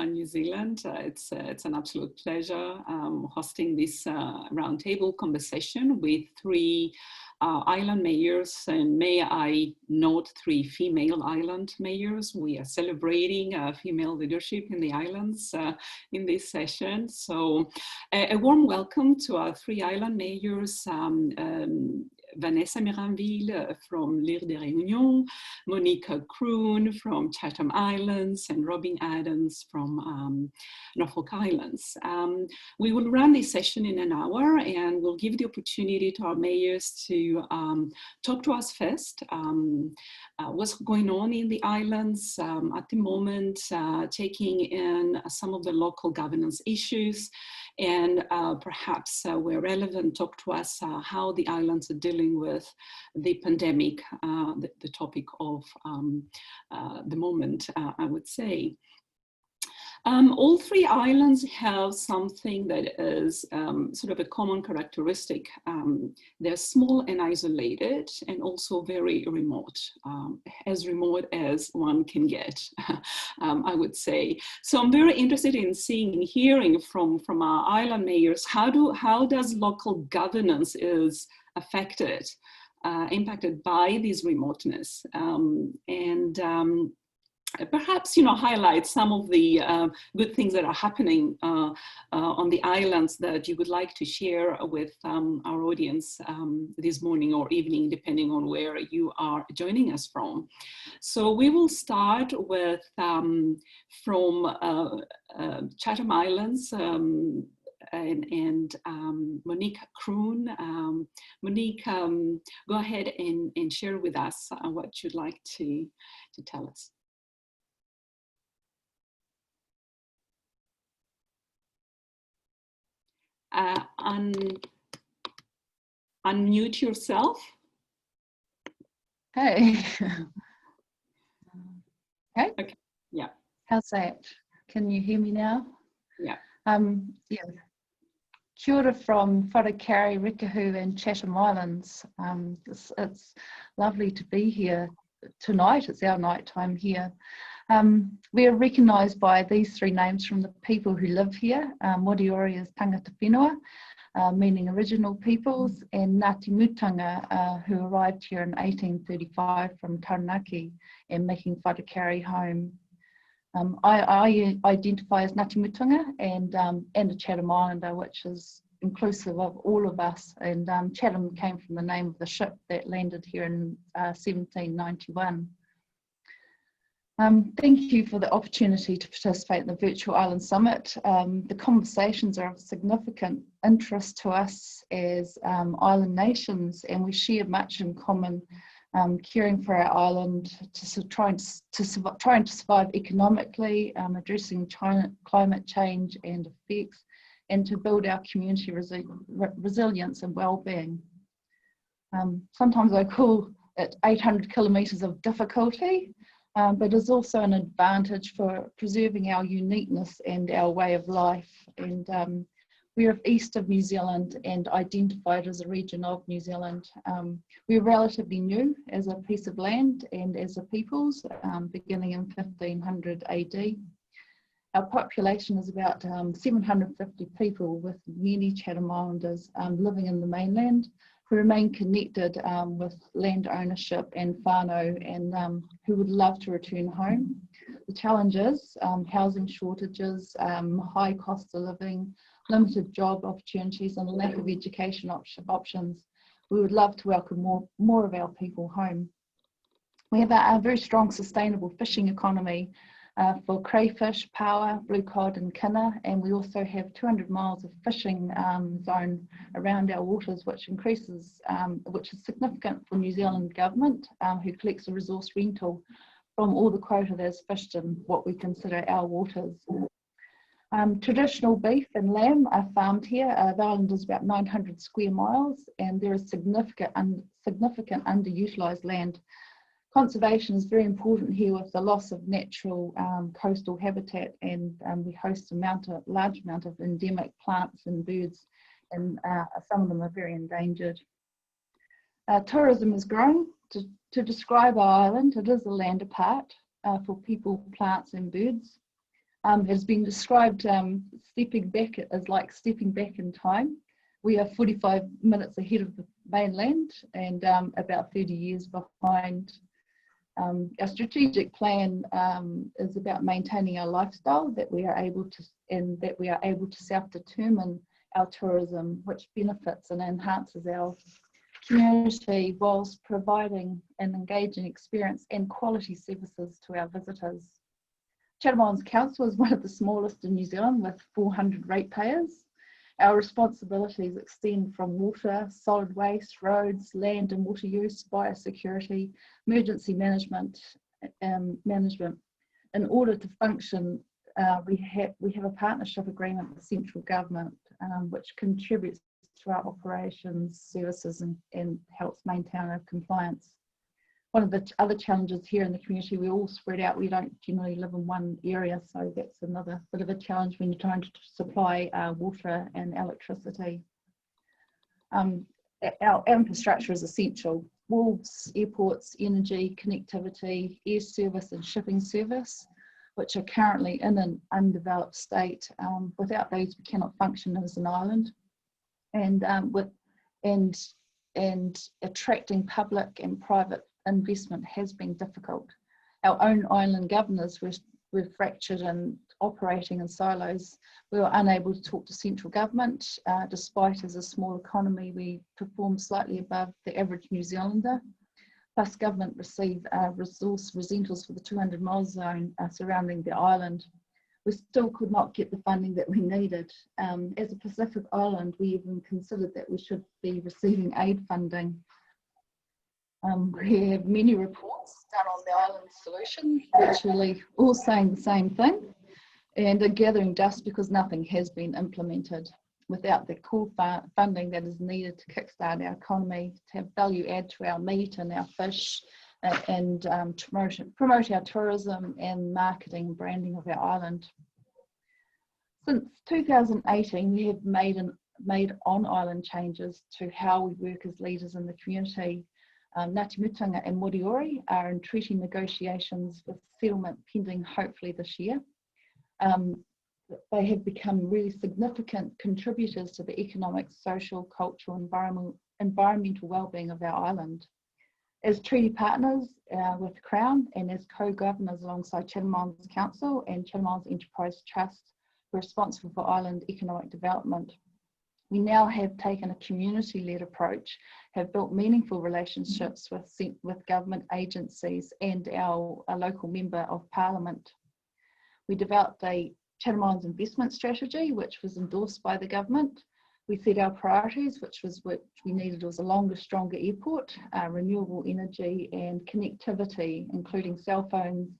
New Zealand. It's an absolute pleasure hosting this roundtable conversation with three island mayors, and may I note 3 female island mayors. We are celebrating female leadership in the islands in this session. So a warm welcome to our 3 island mayors, Vanessa Miranville from l'île de Réunion, Monique Croon from Chatham Islands, and Robin Adams from Norfolk Islands. We will run this session in an hour, and we'll give the opportunity to our mayors to talk to us first. What's going on in the islands at the moment, taking in some of the local governance issues, and perhaps where relevant, talk to us how the islands are dealing with the pandemic, the topic of the moment, I would say. All 3 islands have something that is sort of a common characteristic. They're small and isolated, and also very remote as one can get, I would say. So I'm very interested in seeing and hearing from our island mayors, how does local governance is affected, impacted by this remoteness, and perhaps, highlight some of the good things that are happening on the islands that you would like to share with our audience this morning or evening, depending on where you are joining us from. So we will start with from Chatham Islands, and Monique Croon. Monique, go ahead and share with us what you'd like to tell us. Unmute yourself. Hey. Okay. Okay. Yeah. How's that? Can you hear me now? Yeah. Yeah. Kia ora from Wharakari, Rikahu and Chatham Islands. It's lovely to be here tonight. It's our night time here. We are recognised by these 3 names from the people who live here. Moderator is tangata whenua, meaning original peoples, and Ngāti Mutanga, who arrived here in 1835 from Taranaki and making Wharakari home. I identify as Ngāti Mutanga and a Chatham Islander, which is inclusive of all of us. And Chatham came from the name of the ship that landed here in 1791. Thank you for the opportunity to participate in the Virtual Island Summit. The conversations are of significant interest to us as island nations, and we share much in common, caring for our island, trying to survive economically, addressing climate change and effects, and to build our community resilience and well-being. Sometimes I call it 800 kilometres of difficulty, but is also an advantage for preserving our uniqueness and our way of life. And we are east of New Zealand and identified as a region of New Zealand. We're relatively new as a piece of land and as a peoples, beginning in 1500 AD. Our population is about 750 people, with many Chatham Islanders living in the mainland, who remain connected with land ownership and whānau, and who would love to return home. The challenges, housing shortages, high cost of living, limited job opportunities, and lack of education options. We would love to welcome more of our people home. We have a very strong sustainable fishing economy for crayfish, paua, blue cod and kina, and we also have 200 miles of fishing zone around our waters, which is significant for New Zealand government, who collects a resource rental from all the quota that's fished in what we consider our waters. Traditional beef and lamb are farmed here. The island is about 900 square miles, and there is significant underutilised land. Conservation is very important here with the loss of natural coastal habitat, and we host a large amount of endemic plants and birds, and some of them are very endangered. Tourism is growing. To describe our island, it is a land apart for people, plants and birds. has been described stepping back as like stepping back in time. We are 45 minutes ahead of the mainland and about 30 years behind. Our strategic plan is about maintaining our lifestyle, that we are able to self-determine our tourism, which benefits and enhances our community whilst providing an engaging experience and quality services to our visitors. Chatham Islands Council is one of the smallest in New Zealand with 400 ratepayers. Our responsibilities extend from water, solid waste, roads, land and water use, biosecurity, emergency management. In order to function, we have a partnership agreement with central government, which contributes to our operations, services and helps maintain our compliance. One of the other challenges here in the community, we're all spread out. We don't generally live in one area, so that's another bit of a challenge when you're trying to supply water and electricity. Our infrastructure is essential. Wharves, airports, energy, connectivity, air service and shipping service, which are currently in an undeveloped state. Without those, we cannot function as an island. And attracting public and private investment has been difficult. Our own island governors were fractured and operating in silos. We were unable to talk to central government, despite as a small economy, we perform slightly above the average New Zealander. Plus government receive resource residuals for the 200 mile zone surrounding the island. We still could not get the funding that we needed. As a Pacific island, we even considered that we should be receiving aid funding. We have many reports done on the island solution, virtually all saying the same thing, and are gathering dust because nothing has been implemented. Without the core funding that is needed to kickstart our economy, to have value add to our meat and our fish, and to promote our tourism and marketing and branding of our island. Since 2018, we have made on-island changes to how we work as leaders in the community. Ngāti Mutunga and Moriori are in treaty negotiations with settlement pending hopefully this year. They have become really significant contributors to the economic, social, cultural, environmental well-being of our island. As treaty partners with Crown and as co-governors alongside Chatham Islands Council and Chatham Islands Enterprise Trust, who are responsible for island economic development, we now have taken a community-led approach, have built meaningful relationships with government agencies and our local member of parliament. We developed a Chatham Islands investment strategy, which was endorsed by the government. We set our priorities, which we needed was a longer, stronger airport, renewable energy and connectivity, including cell phones.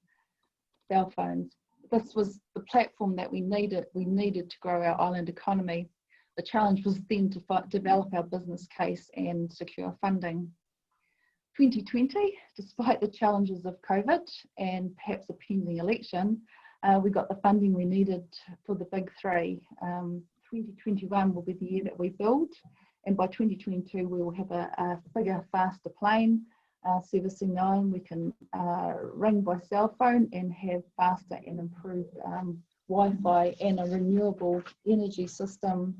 This was the platform that we needed to grow our island economy. The challenge was then to develop our business case and secure funding. 2020, despite the challenges of COVID and perhaps a pending election, we got the funding we needed for the big three. 2021 will be the year that we build, and by 2022 we will have a bigger, faster plane servicing the island. We can ring by cell phone and have faster and improved Wi-Fi and a renewable energy system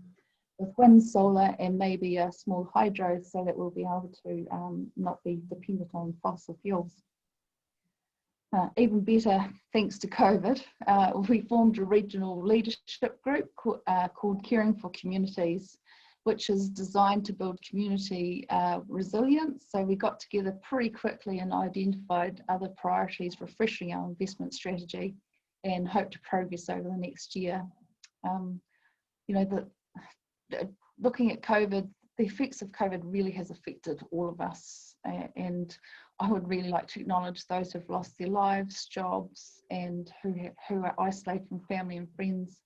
with wind, solar and maybe a small hydro, so that we'll be able to not be dependent on fossil fuels. Even better, thanks to COVID, we formed a regional leadership group called Caring for Communities, which is designed to build community resilience. So we got together pretty quickly and identified other priorities, refreshing our investment strategy, and hope to progress over the next year. Looking at COVID, the effects of COVID really has affected all of us, and I would really like to acknowledge those who've lost their lives, jobs, and who are isolated from family and friends.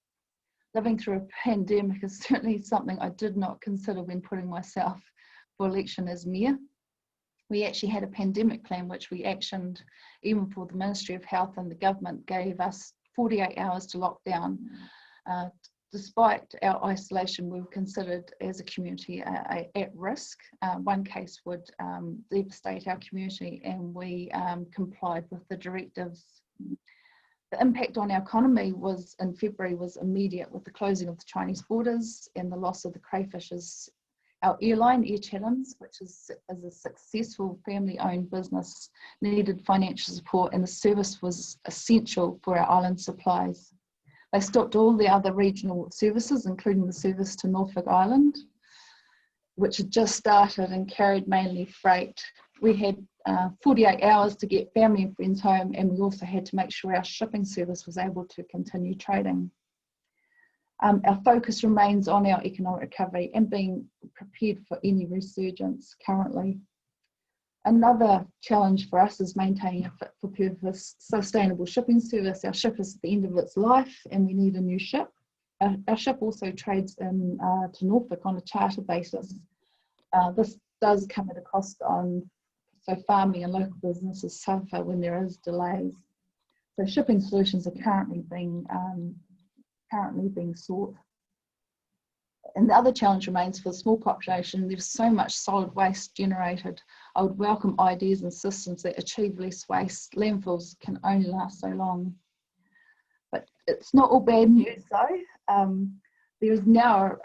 Living through a pandemic is certainly something I did not consider when putting myself for election as mayor. We actually had a pandemic plan which we actioned even before the Ministry of Health and the government gave us 48 hours to lock down. Despite our isolation, we were considered as a community at risk. One case would devastate our community, and we complied with the directives. The impact on our economy was in February was immediate, with the closing of the Chinese borders and the loss of the crayfishes. Our airline, Air Chatham's, which is a successful family-owned business, needed financial support, and the service was essential for our island supplies. They stopped all the other regional services, including the service to Norfolk Island, which had just started and carried mainly freight. We had 48 hours to get family and friends home, and we also had to make sure our shipping service was able to continue trading. Our focus remains on our economic recovery and being prepared for any resurgence currently. Another challenge for us is maintaining a fit-for-purpose sustainable shipping service. Our ship is at the end of its life and we need a new ship. Our ship also trades in to Norfolk on a charter basis. This does come at a cost so farming and local businesses suffer when there is delays. So shipping solutions are currently being sought. And the other challenge remains for the small population. There's so much solid waste generated. I would welcome ideas and systems that achieve less waste. Landfills can only last so long. But it's not all bad news though. There is now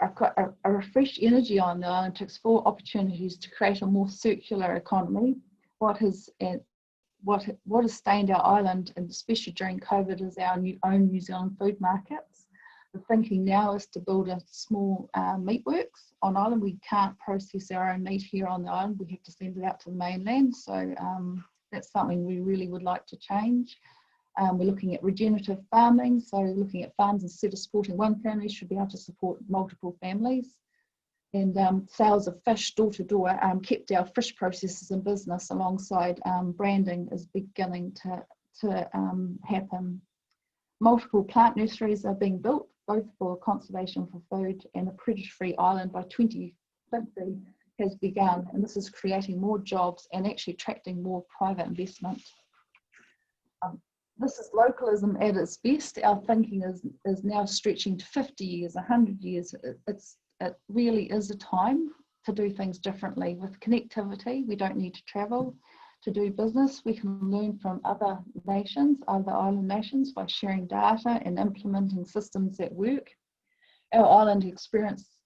a refreshed energy on the island to explore opportunities to create a more circular economy. What has stained our island, and especially during COVID, is our own New Zealand food markets. The thinking now is to build a small meat works on island. We can't process our own meat here on the island. We have to send it out to the mainland. So that's something we really would like to change. We're looking at regenerative farming. So looking at farms, instead of supporting one family, should be able to support multiple families. And sales of fish door to door kept our fish processors in business, alongside branding is beginning to happen. Multiple plant nurseries are being built, both for conservation for food and a predator-free island by 2050 has begun, and this is creating more jobs and actually attracting more private investment. This is localism at its best. Our thinking is now stretching to 50 years, 100 years. It really is a time to do things differently. With connectivity, we don't need to travel to do business. We can learn from other nations, other island nations, by sharing data and implementing systems that work. Our island experience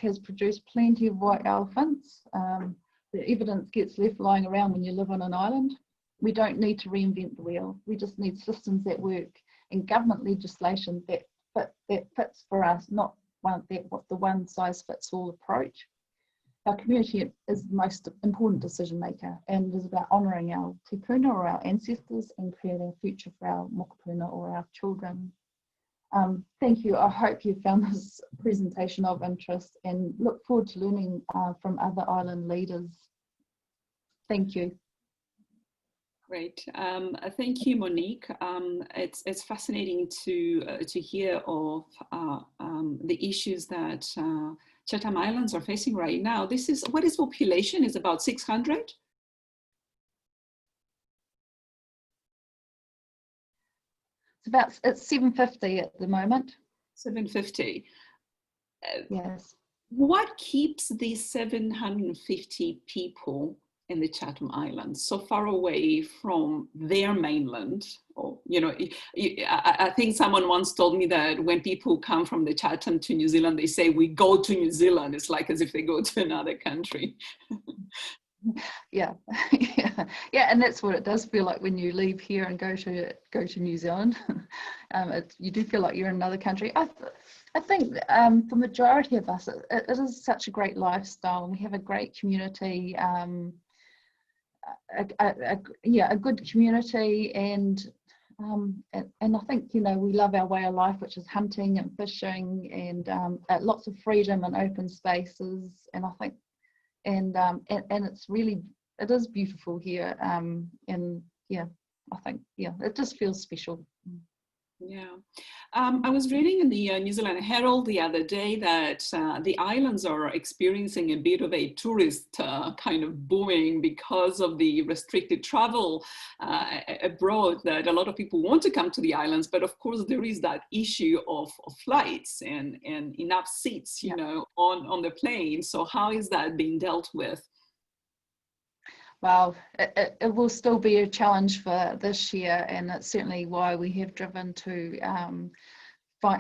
has produced plenty of white elephants. The evidence gets left lying around when you live on an island. We don't need to reinvent the wheel. We just need systems that work and government legislation that fits for us, not the one size fits all approach. Our community is the most important decision maker, and is about honouring our tupuna or our ancestors and creating a future for our mokopuna or our children. Thank you. I hope you found this presentation of interest and look forward to learning from other island leaders. Thank you. Great. Thank you, Monique. It's fascinating to hear of the issues that Chatham Islands are facing right now. What is population? Is about 600? It's 750 at the moment. 750. Yes. What keeps these 750 people in the Chatham Islands so far away from their mainland? Or, I think someone once told me that when people come from the Chatham to New Zealand, they say we go to New Zealand. It's like as if they go to another country. Yeah, and that's what it does feel like when you leave here and go to New Zealand. You do feel like you're in another country. I think the majority of us, it is such a great lifestyle, and we have a great community. A good community, and I think we love our way of life, which is hunting and fishing, and lots of freedom and open spaces. And I think, and it is beautiful here. And yeah, I think it just feels special. Yeah, I was reading in the New Zealand Herald the other day that the islands are experiencing a bit of a tourist kind of booming because of the restricted travel abroad, that a lot of people want to come to the islands, but of course there is that issue of flights and enough seats, on the plane. So how is that being dealt with? Well, it will still be a challenge for this year, and it's certainly why we have driven to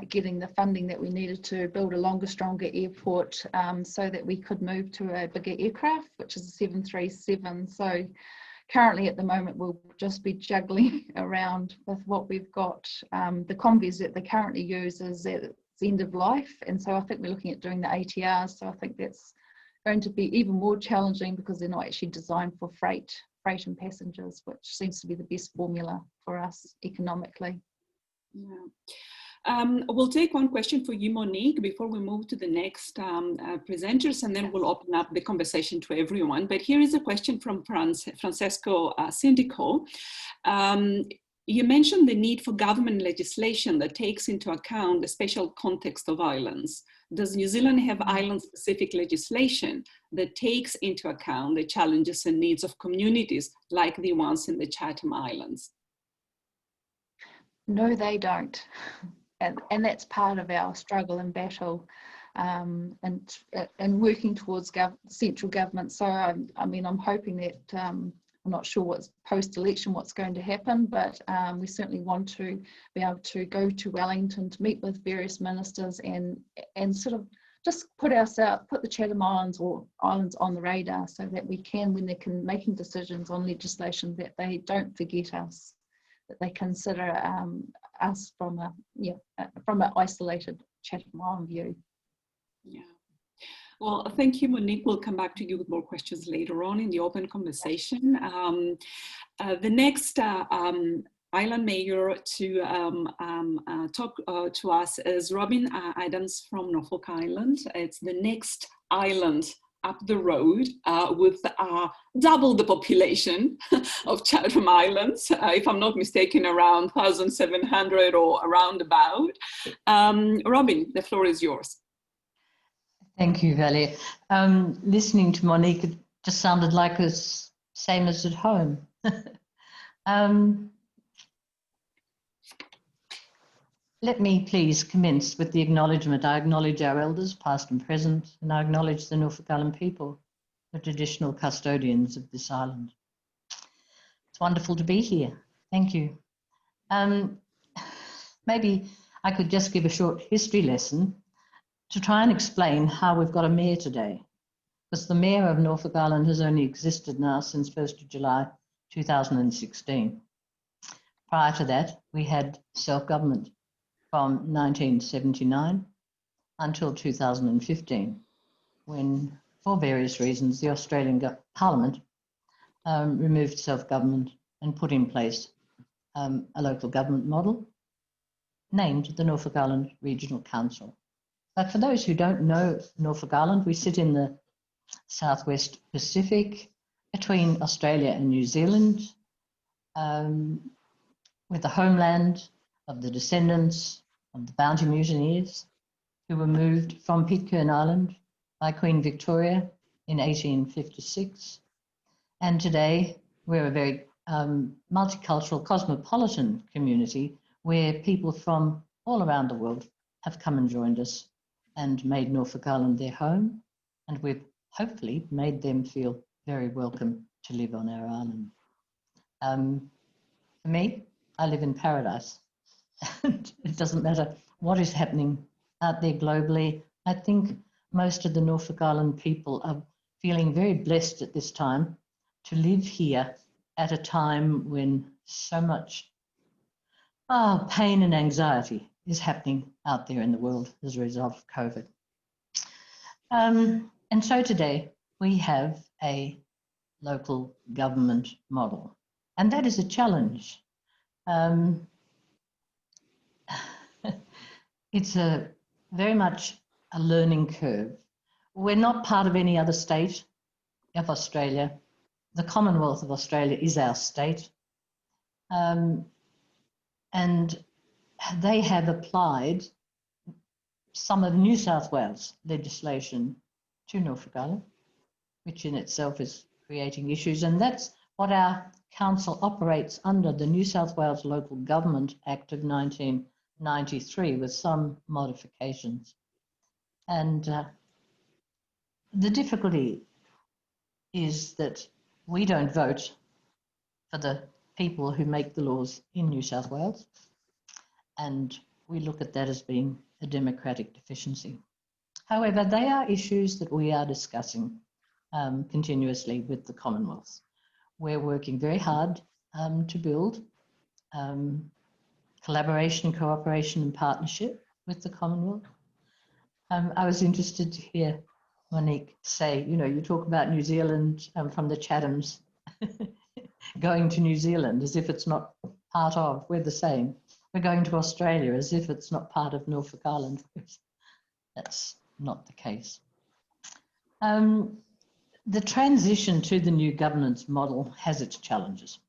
getting the funding that we needed to build a longer, stronger airport, so that we could move to a bigger aircraft, which is a 737. So currently at the moment we'll just be juggling around with what we've got. The Convies that they currently use is at its end of life, and so I think we're looking at doing the ATRs. So I think that's going to be even more challenging because they're not actually designed for freight and passengers, which seems to be the best formula for us economically. Yeah. We'll take one question for you, Monique, before we move to the next presenters, and then we'll open up the conversation to everyone. But here is a question from Francesco Sindico. You mentioned the need for government legislation that takes into account the special context of islands. Does New Zealand have island-specific legislation that takes into account the challenges and needs of communities like the ones in the Chatham Islands? No, they don't. And that's part of our struggle and battle, and working towards central government. So I mean, I'm hoping that, I'm not sure what's post-election, what's going to happen, but we certainly want to be able to go to Wellington to meet with various ministers and sort of just put the Chatham Islands or islands on the radar, so that we can, when they're making decisions on legislation, that they don't forget us, that they consider us from an isolated Chatham Island view. Yeah. Well, thank you, Monique. We'll come back to you with more questions later on in the open conversation. The next island mayor to talk to us is Robin Adams from Norfolk Island. It's the next island up the road with double the population of Chatham Islands, if I'm not mistaken, around 1,700 or around about. Robin, the floor is yours. Thank you, Vali. Listening to Monique, it just sounded like it's same as at home. Let me please commence with the acknowledgement. I acknowledge our elders, past and present, and I acknowledge the Norfolk Island people, the traditional custodians of this island. It's wonderful to be here. Thank you. Maybe I could just give a short history lesson to try and explain how we've got a mayor today, because the mayor of Norfolk Island has only existed now since 1st of July 2016. Prior to that, we had self-government from 1979 until 2015, when, for various reasons, the Australian Parliament removed self-government and put in place a local government model named the Norfolk Island Regional Council. But for those who don't know Norfolk Island, we sit in the Southwest Pacific between Australia and New Zealand, with the homeland of the descendants of the bounty mutineers who were moved from Pitcairn Island by Queen Victoria in 1856. And today we're a very multicultural, cosmopolitan community where people from all around the world have come and joined us and made Norfolk Island their home, and we've hopefully made them feel very welcome to live on our island. For me, I live in paradise. It doesn't matter what is happening out there globally. I think most of the Norfolk Island people are feeling very blessed at this time to live here at a time when so much pain and anxiety is happening out there in the world as a result of COVID. And so today we have a local government model, and that is a challenge. It's very much a learning curve. We're not part of any other state of Australia. The Commonwealth of Australia is our state. And they have applied some of New South Wales legislation to Norfolk Island, which in itself is creating issues. And that's what our council operates under, the New South Wales Local Government Act of 1993, with some modifications. And the difficulty is that we don't vote for the people who make the laws in New South Wales, and we look at that as being a democratic deficiency. However, they are issues that we are discussing continuously with the Commonwealth. We're working very hard to build collaboration, cooperation and partnership with the Commonwealth. I was interested to hear Monique say, you know, you talk about New Zealand from the Chathams going to New Zealand as if it's not part of, we're the same. We're going to Australia as if it's not part of Norfolk Island. That's not the case. The transition to the new governance model has its challenges.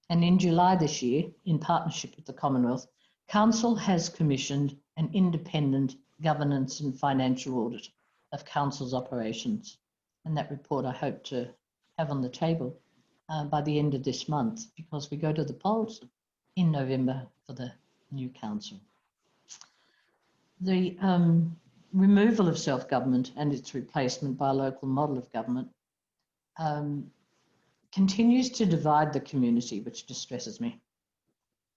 And in July this year, in partnership with the Commonwealth, Council has commissioned an independent governance and financial audit of Council's operations. And that report I hope to have on the table by the end of this month, because we go to the polls in November for the new Council. The removal of self-government and its replacement by a local model of government continues to divide the community, which distresses me.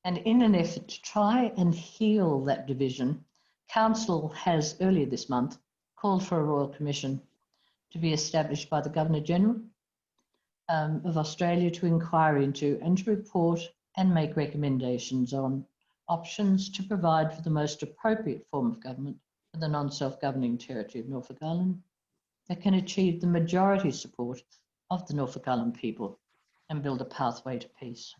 And in an effort to try and heal that division, Council has earlier this month called for a Royal Commission to be established by the Governor-General of Australia to inquire into and to report and make recommendations on options to provide for the most appropriate form of government for the non-self-governing territory of Norfolk Island that can achieve the majority support of the Norfolk Island people and build a pathway to peace.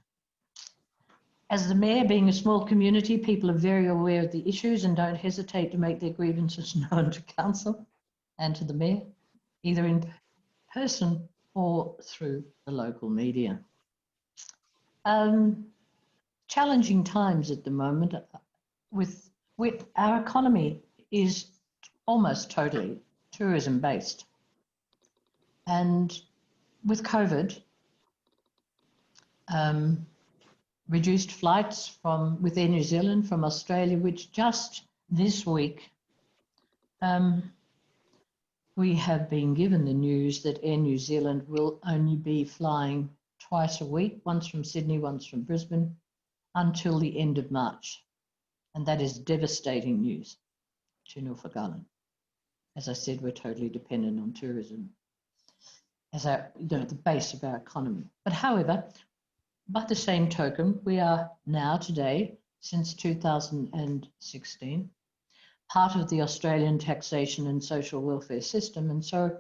As the Mayor, being a small community, people are very aware of the issues and don't hesitate to make their grievances known to Council and to the Mayor, either in person or through the local media. Challenging times at the moment with our economy is almost totally tourism based. And with COVID, reduced flights with Air New Zealand from Australia, which just this week we have been given the news that Air New Zealand will only be flying twice a week, once from Sydney, once from Brisbane, until the end of March. And that is devastating news to Norfolk Island. As I said, we're totally dependent on tourism as our, the base of our economy. But however, by the same token, we are now today, since 2016, part of the Australian taxation and social welfare system. And so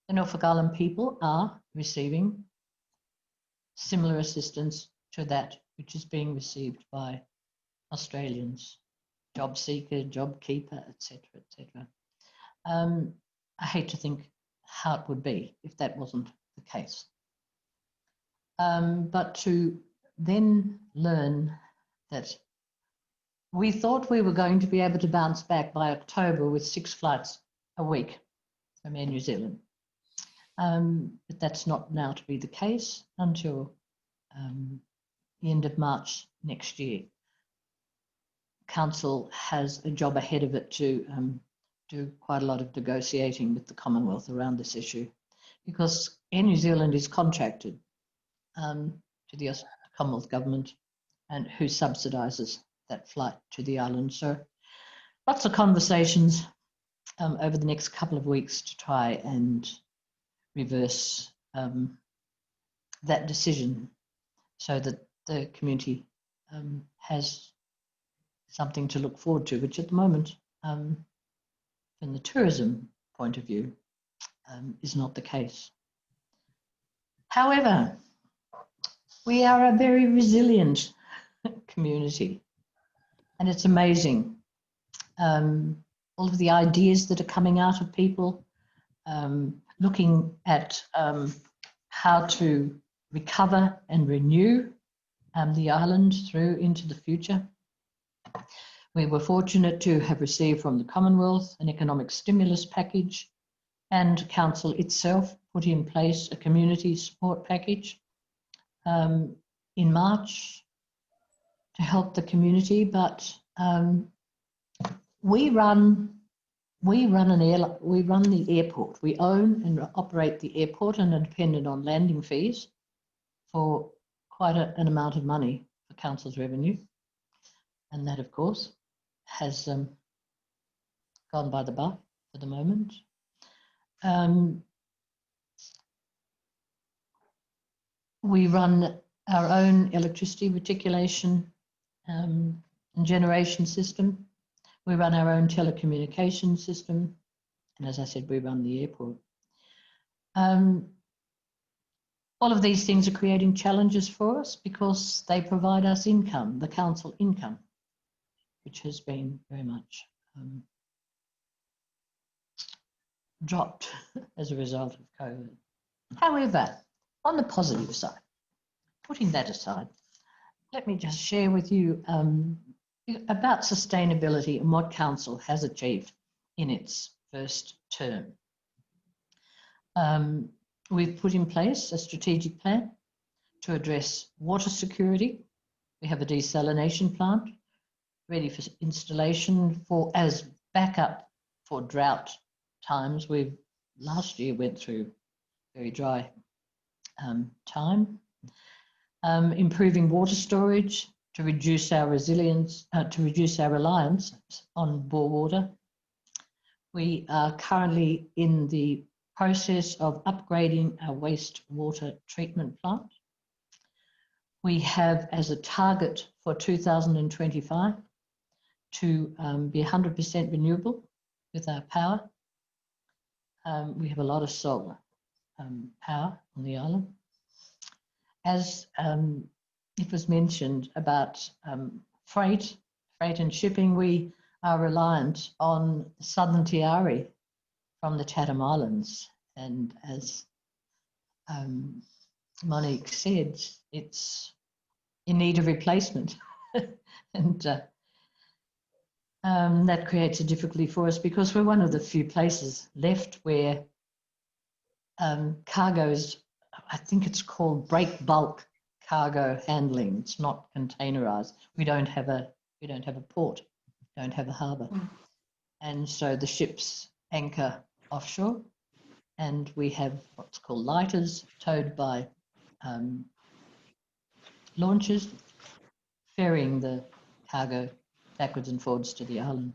the Norfolk Island people are receiving similar assistance to that which is being received by Australians, job seeker, job keeper, etc., etc. I hate to think how it would be if that wasn't the case. But to then learn that we thought we were going to be able to bounce back by October with 6 flights a week from Air New Zealand. But that's not now to be the case until the end of March next year. Council has a job ahead of it to do quite a lot of negotiating with the Commonwealth around this issue, because Air New Zealand is contracted to the Commonwealth Government and who subsidises that flight to the island. So lots of conversations over the next couple of weeks to try and reverse that decision so that the community has something to look forward to, which at the moment, from the tourism point of view, is not the case. However, we are a very resilient community, and it's amazing. All of the ideas that are coming out of people, looking at how to recover and renew the island through into the future. We were fortunate to have received from the Commonwealth an economic stimulus package, and Council itself put in place a community support package in March to help the community. But we run we run the airport. We own and operate the airport and are dependent on landing fees for quite an amount of money for council's revenue. And that, of course, has gone by the by for the moment. We run our own electricity reticulation and generation system. We run our own telecommunication system. And as I said, we run the airport. All of these things are creating challenges for us because they provide us income, the council income, which has been very much dropped as a result of COVID. However, on the positive side, putting that aside, let me just share with you about sustainability and what council has achieved in its first term. We've put in place a strategic plan to address water security. We have a desalination plant ready for installation as backup for drought times. Last year went through very dry time. Improving water storage to reduce our resilience, to reduce our reliance on bore water. We are currently in the process of upgrading our wastewater treatment plant. We have as a target for 2025 to be 100% renewable with our power. We have a lot of solar power on the island. As it was mentioned about freight and shipping, we are reliant on Southern Tiari from the Chatham Islands. And as Monique said, it's in need of replacement. And that creates a difficulty for us because we're one of the few places left where cargoes, I think it's called break bulk cargo handling. It's not containerized. We don't have a port, don't have a harbour. And so the ships anchor offshore, and we have what's called lighters towed by launches, ferrying the cargo backwards and forwards to the island.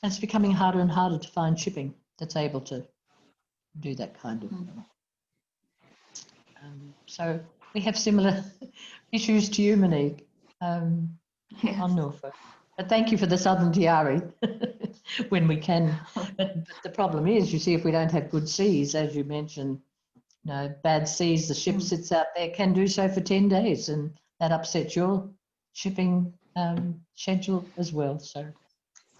And it's becoming harder and harder to find shipping that's able to do that kind of so we have similar issues to you, Monique, on Norfolk. But thank you for the Southern Tiari when we can. But the problem is, you see, if we don't have good seas, as you mentioned, bad seas, the ship sits out there, can do so for 10 days, and that upsets your shipping schedule as well. So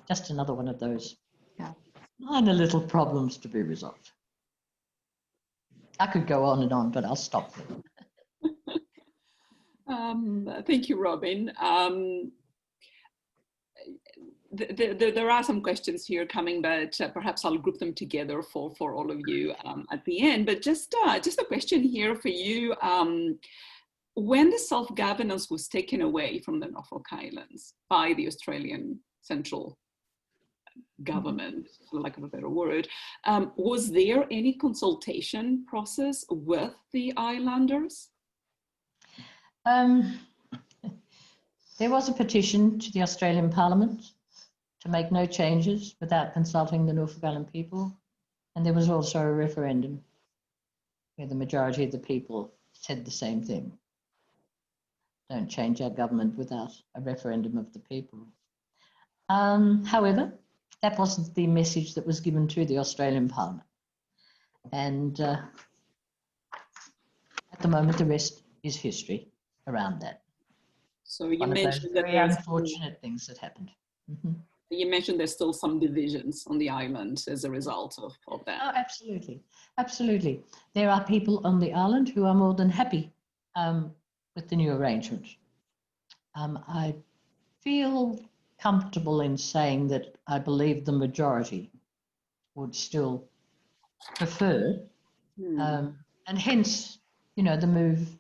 just another one of those minor little problems to be resolved. I could go on and on, but I'll stop there. Thank you, Robin. There are some questions here coming, but perhaps I'll group them together for all of you at the end. But just a question here for you. When the self-governance was taken away from the Norfolk Islands by the Australian central government, for lack of a better word, was there any consultation process with the islanders? There was a petition to the Australian Parliament to make no changes without consulting the Norfolk Island people, and there was also a referendum where the majority of the people said the same thing. Don't change our government without a referendum of the people. However, that wasn't the message that was given to the Australian Parliament. And at the moment, the rest is history around that. So you mentioned that very unfortunate things that happened. You mentioned there's still some divisions on the island as a result of that. Oh, absolutely. Absolutely. There are people on the island who are more than happy with the new arrangement. I feel comfortable in saying that I believe the majority would still prefer, and hence, the move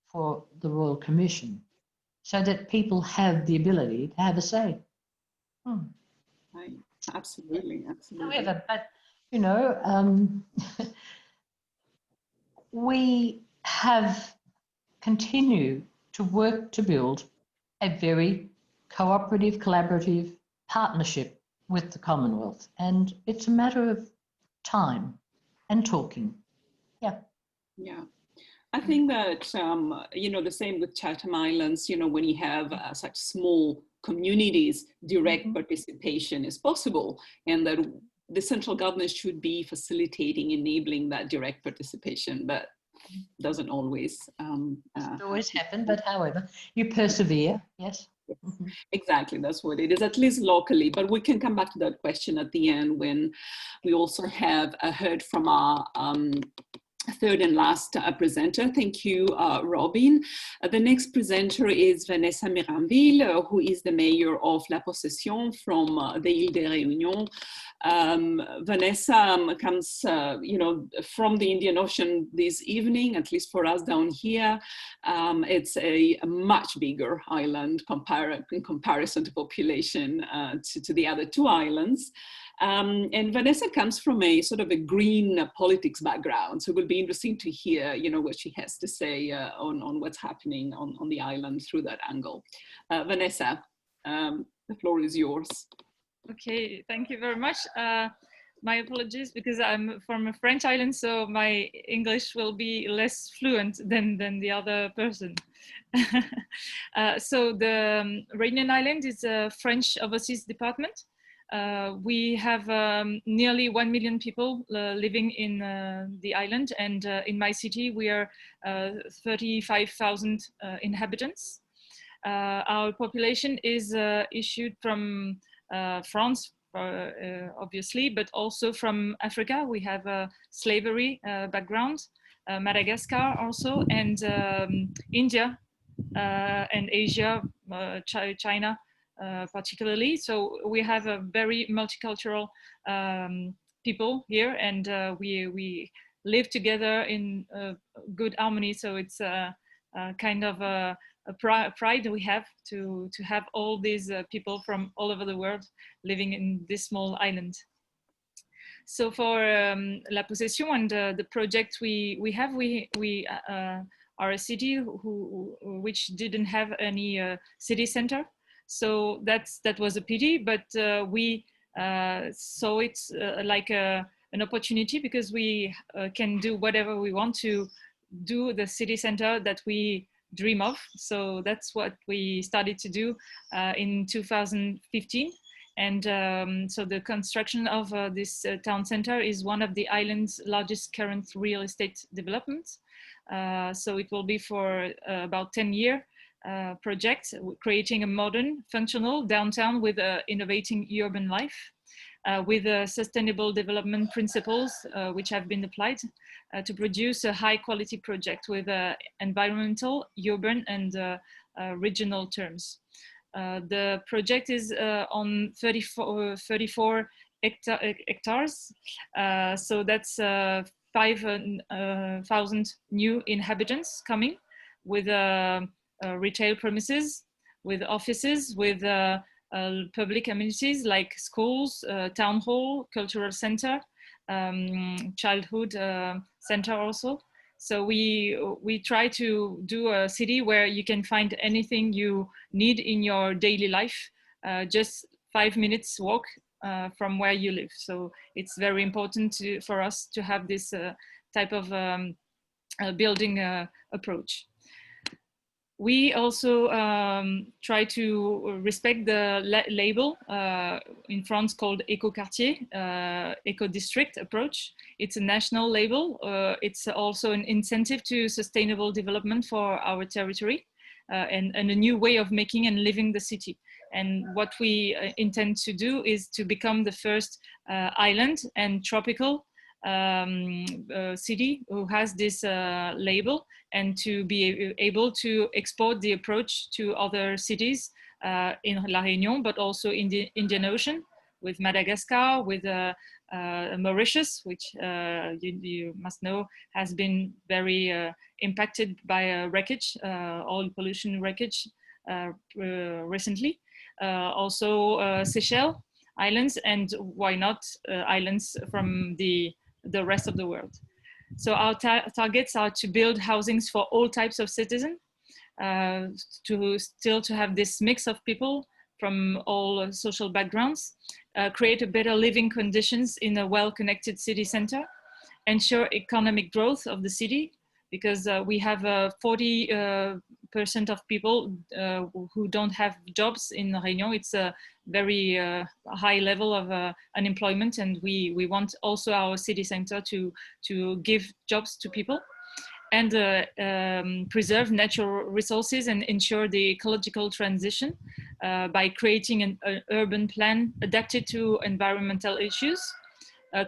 for the Royal Commission, so that people have the ability to have a say. Right. Absolutely, absolutely. However, but you know, we have continued to work to build a very cooperative, collaborative partnership with the Commonwealth, and it's a matter of time and talking. Yeah. Yeah. I think that, you know, the same with Chatham Islands, you know, when you have such small communities, direct participation is possible, and that the central government should be facilitating, enabling that direct participation, but doesn't always. Doesn't always happen, but however, you persevere, yes. Exactly, that's what it is, at least locally. But we can come back to that question at the end when we also have heard from our third and last presenter. Thank you, Robin. The next presenter is Vanessa Miranville, who is the mayor of La Possession from the Île de Réunion. Vanessa comes, you know, from the Indian Ocean this evening, at least for us down here. It's a much bigger island in comparison to population to the other two islands. And Vanessa comes from a sort of a green politics background, so it will be interesting to hear, you know, what she has to say on what's happening on the island through that angle. Vanessa, the floor is yours. Okay, thank you very much. My apologies because I'm from a French island, so my English will be less fluent than the other person. So the Réunion Island is a French overseas department. We have nearly 1 million people living in the island, and in my city we are 35,000 inhabitants. Our population is issued from France, obviously, but also from Africa. We have a slavery background, Madagascar also, and India and Asia, China particularly. So we have a very multicultural people here, and we live together in good harmony. So it's kind of a pride we have to have all these people from all over the world living in this small island. So for La Possession and the project we have, we are a city which didn't have any city center. So that was a pity, but we saw it like an opportunity, because we can do whatever we want to do the city center that we dream of. So that's what we started to do in 2015. And so the construction of this town center is one of the island's largest current real estate developments. So it will be for about 10-year project, creating a modern, functional downtown with innovating urban life, with sustainable development principles which have been applied to produce a high quality project with environmental, urban and regional terms. The project is on 34 hectares, so that's 5,000 new inhabitants coming, with retail premises, with offices, with public amenities like schools, town hall, cultural center, childhood center also. So we try to do a city where you can find anything you need in your daily life, just 5 minutes walk from where you live. So it's very important for us to have this type of building approach. We also try to respect the label in France called Eco-Quartier, Eco-District approach. It's a national label. It's also an incentive to sustainable development for our territory and a new way of making and living the city. And what we intend to do is to become the first island and tropical city who has this label, and to be able to export the approach to other cities in La Réunion, but also in the Indian Ocean, with Madagascar, with Mauritius, which you must know has been very impacted by wreckage, oil pollution wreckage recently. Also Seychelles, islands, and why not islands from the rest of the world. So our targets are to build housings for all types of citizens, to have this mix of people from all social backgrounds, create a better living conditions in a well-connected city center, ensure economic growth of the city, because we have 40% of people who don't have jobs in Réunion. It's a very high level of unemployment, and we want also our city center to give jobs to people, and preserve natural resources and ensure the ecological transition by creating an urban plan adapted to environmental issues,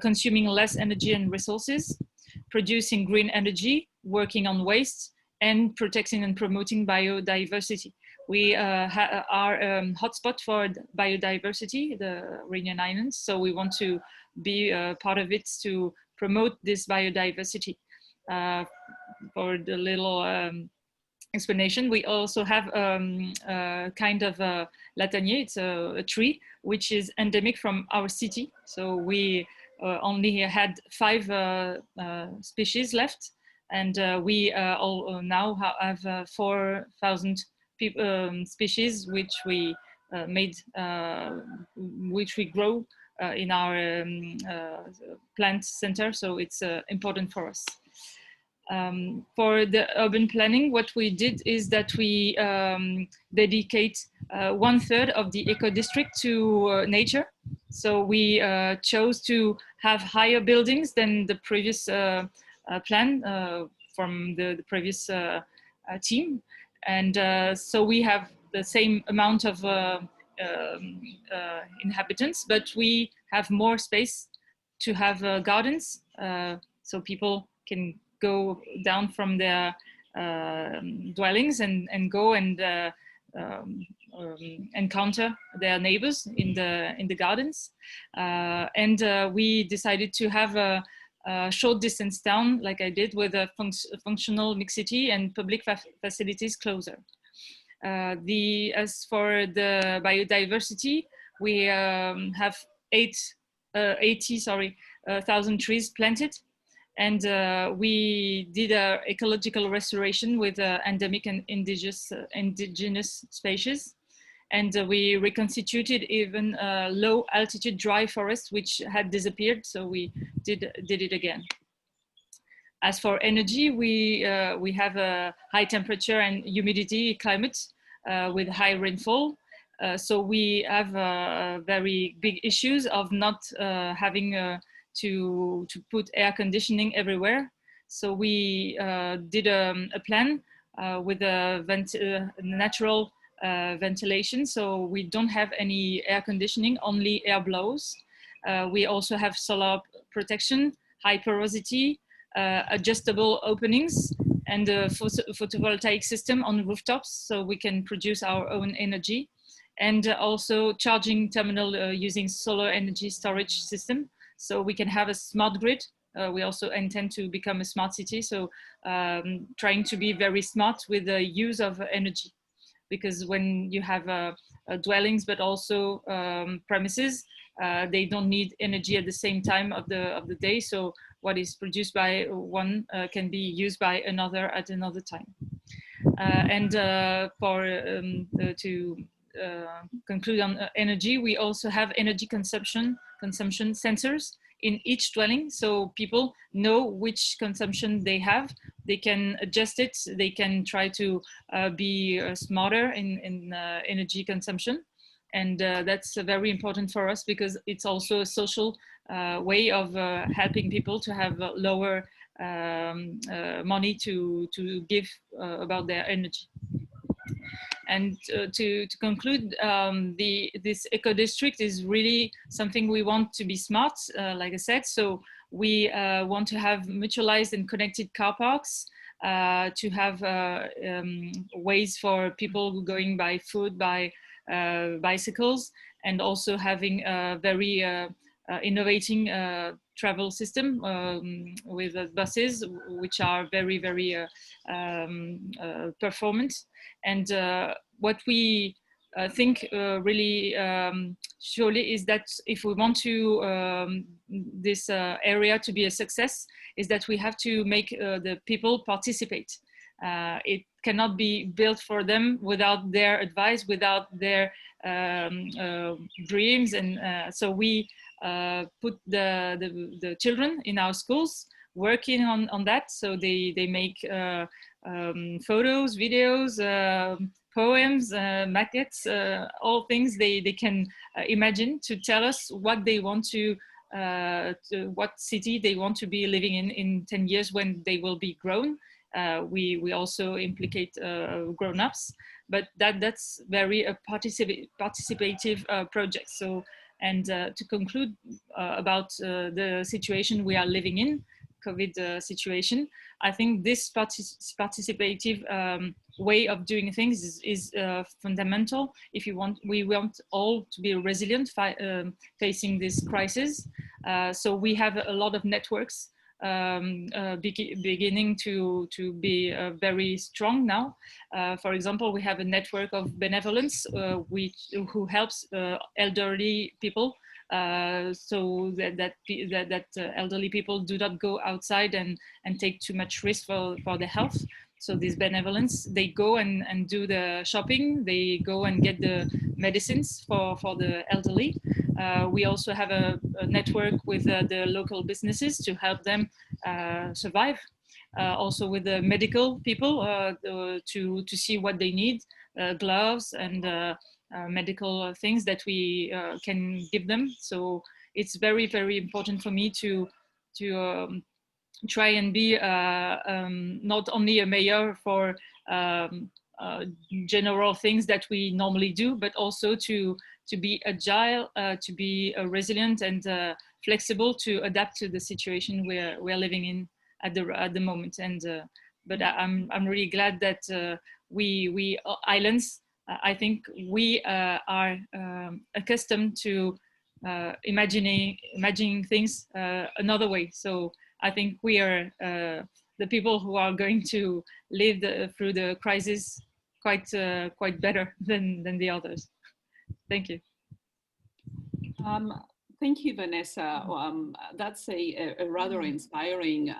consuming less energy and resources, producing green energy, working on waste, and protecting and promoting biodiversity. We are a hotspot for biodiversity, the Réunion Islands, so we want to be part of it to promote this biodiversity. For the little explanation, we also have kind of a latanier, it's a tree, which is endemic from our city. So we only had 5 species left, and we all now have 4,000 species which we which we grow in our plant center. So it's important for us. For the urban planning, what we did is that we dedicate 1/3 of the eco district to nature. So we chose to have higher buildings than the previous plan from the previous team. And so we have the same amount of inhabitants, but we have more space to have gardens, so people can go down from their dwellings and go and encounter their neighbors in the gardens. And we decided to have a short distance down, like I did, with a functional mixity and public facilities closer. As for the biodiversity, we have 80,000 trees planted. And we did an ecological restoration with endemic and indigenous species. And we reconstituted even low altitude dry forests which had disappeared. So we did it again. As for energy, we have a high temperature and humidity climate with high rainfall. So we have very big issues of not having to put air conditioning everywhere. So we did a plan with a natural ventilation. So we don't have any air conditioning, only air blows. We also have solar protection, high porosity, adjustable openings, and a photovoltaic system on rooftops, so we can produce our own energy. And also charging terminal using solar energy storage system, so we can have a smart grid. We also intend to become a smart city, so trying to be very smart with the use of energy. Because when you have dwellings, but also premises, they don't need energy at the same time of the day. So what is produced by one can be used by another at another time. And to conclude on energy, we also have energy consumption sensors in each dwelling, so people know which consumption they have. They can adjust it. They can try to be smarter in energy consumption, and that's very important for us because it's also a social way of helping people to have lower money to give about their energy. And to conclude, this eco district is really something we want to be smart, like I said. So we want to have mutualized and connected car parks, to have ways for people going by foot, by bicycles, and also having a very innovating travel system with buses, which are very, very performant. And what we think really surely is that if we want to this area to be a success, is that we have to make the people participate. It cannot be built for them without their advice, without their dreams, and so we put the children in our schools working on that. So they make photos, videos, poems, maquettes, all things they can imagine to tell us what they want to what city they want to be living in 10 years when they will be grown. We also implicate grown-ups, but that's very a participative project. So, and to conclude about the situation we are living in, COVID situation, I think this participative way of doing things is fundamental. If we want all to be resilient facing this crisis. So we have a lot of networks beginning to be very strong now. For example, we have a network of benevolence who helps elderly people, so that elderly people do not go outside and take too much risk for their health. So this benevolence, they go and do the shopping, they go and get the medicines for the elderly. We also have a network with the local businesses to help them survive. Also with the medical people to see what they need, gloves and medical things that we can give them. So it's very, very important for me to try and be not only a mayor for general things that we normally do, but also to be agile, to be resilient and flexible to adapt to the situation we're living in at the moment. And but I'm really glad that we islands, I think we are accustomed to imagining things another way. So I think we are the people who are going to live through the crisis quite better than the others. Thank you. Thank you, Vanessa. That's a rather inspiring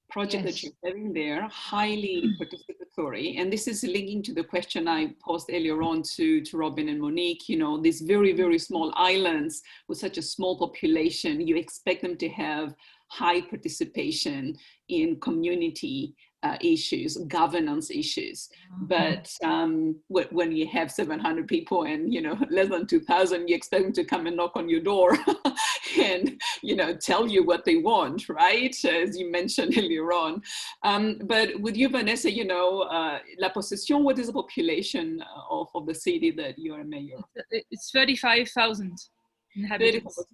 project that you're having there, highly participatory. And this is linking to the question I posed earlier on to Robin and Monique. You know, these very, very small islands with such a small population, you expect them to have high participation in community issues, governance issues. But when you have 700 people and, you know, less than 2,000, you expect them to come and knock on your door and, you know, tell you what they want, right? As you mentioned earlier on. But with you, Vanessa, you know, La Possession, what is the population of the city that you're a mayor? It's 35,000.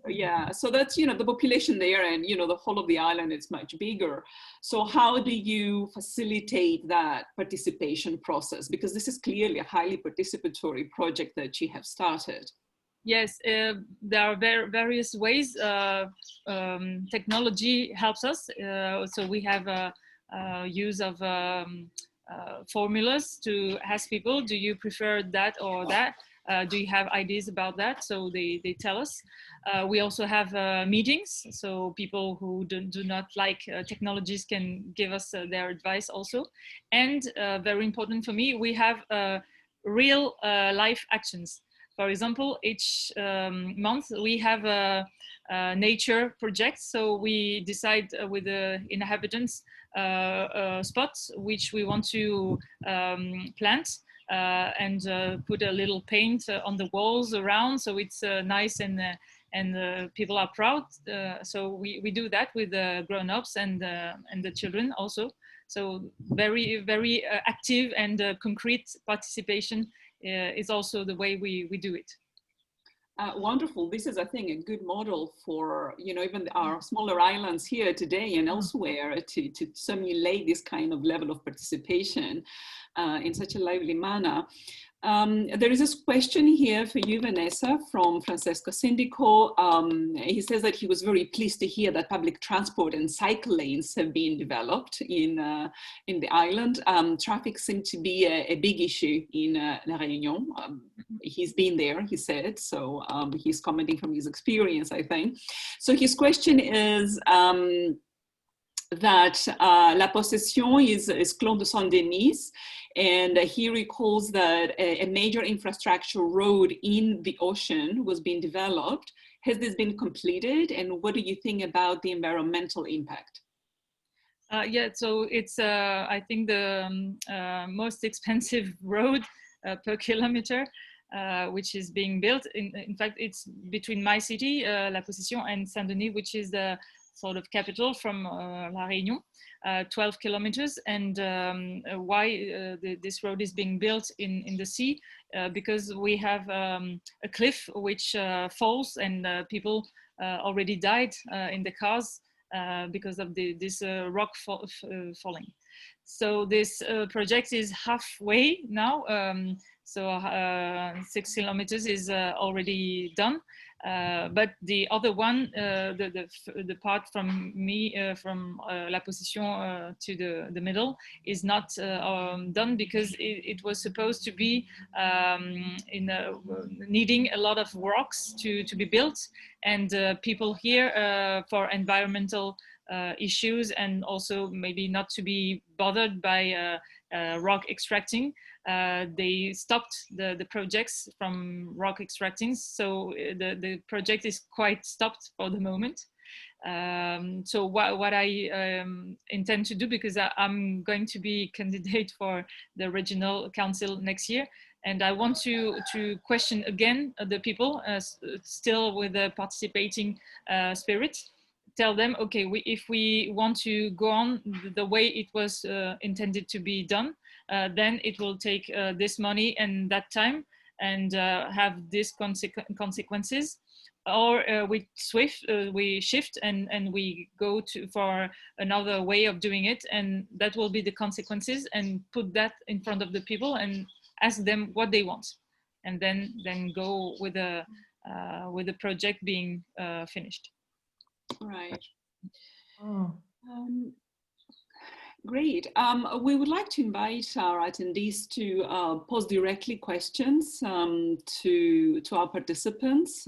Yeah, so that's, you know, the population there, and, you know, the whole of the island is much bigger. So how do you facilitate that participation process? Because this is clearly a highly participatory project that you have started. Yes, there are various ways. Technology helps us. So we have use of formulas to ask people, do you prefer that or that? Do you have ideas about that? So they tell us. We also have meetings, so people who do not like technologies can give us their advice also. And very important for me, we have real life actions. For example, each month we have a nature project. So we decide with the inhabitants spots which we want to plant. And put a little paint on the walls around, so it's nice and people are proud. So we do that with the grown-ups and the children also. So very, very active and concrete participation is also the way we do it. Wonderful. This is, I think, a good model for, you know, even our smaller islands here today and elsewhere to simulate this kind of level of participation in such a lively manner. There is this question here for you, Vanessa, from Francesco Sindico. He says that he was very pleased to hear that public transport and cycle lanes have been developed in the island. Traffic seemed to be a big issue in La Réunion. He's been there, he said, so he's commenting from his experience, I think. So his question is that La Possession is Clos de Saint-Denis, and he recalls that a major infrastructure road in the ocean was being developed. Has this been completed, and what do you think about the environmental impact? Yeah, so it's I think the most expensive road per kilometer, which is being built. In fact, it's between my city, La Possession, and Saint-Denis, which is the sort of capital from La Réunion, 12 kilometers. And why this road is being built in the sea? Because we have a cliff which falls, and people already died in the cars because of this rock falling. So this project is halfway now. So 6 kilometers is already done. But the other one, the part from me, from La Possession to the middle, is not done because it was supposed to be needing a lot of rocks to be built, and people here for environmental issues, and also maybe not to be bothered by rock extracting. They stopped the projects from rock extracting, so the project is quite stopped for the moment. So what I intend to do, because I'm going to be candidate for the regional council next year, and I want to question again the people still with the participating spirit. Tell them, okay, if we want to go on the way it was intended to be done, then it will take this money and that time, and have these consequences. Or we shift and we go for another way of doing it, and that will be the consequences, and put that in front of the people and ask them what they want, and then go with the project being finished. Right. Great. We would like to invite our attendees to pose directly questions to our participants.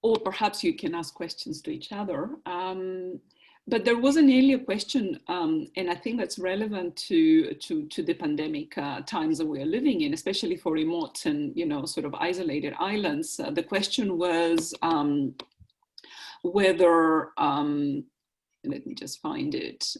Or perhaps you can ask questions to each other. But there was an earlier question, and I think that's relevant to the pandemic times that we are living in, especially for remote and sort of isolated islands. The question was whether, let me just find it,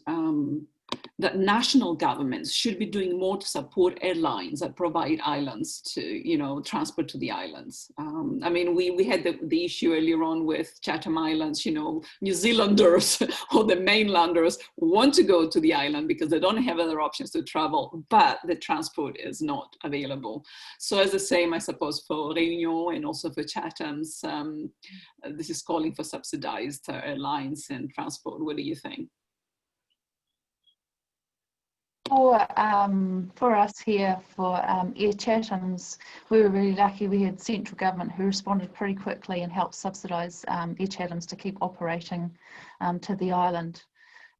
that national governments should be doing more to support airlines that provide islands to, transport to the islands. I mean, we had the issue earlier on with Chatham Islands, New Zealanders or the mainlanders want to go to the island because they don't have other options to travel, but the transport is not available. So as the same, I suppose, for Réunion and also for Chatham's, this is calling for subsidized airlines and transport. What do you think? For us here, for Air Chatham's, we were really lucky. We had central government who responded pretty quickly and helped subsidise Air Chatham's to keep operating to the island.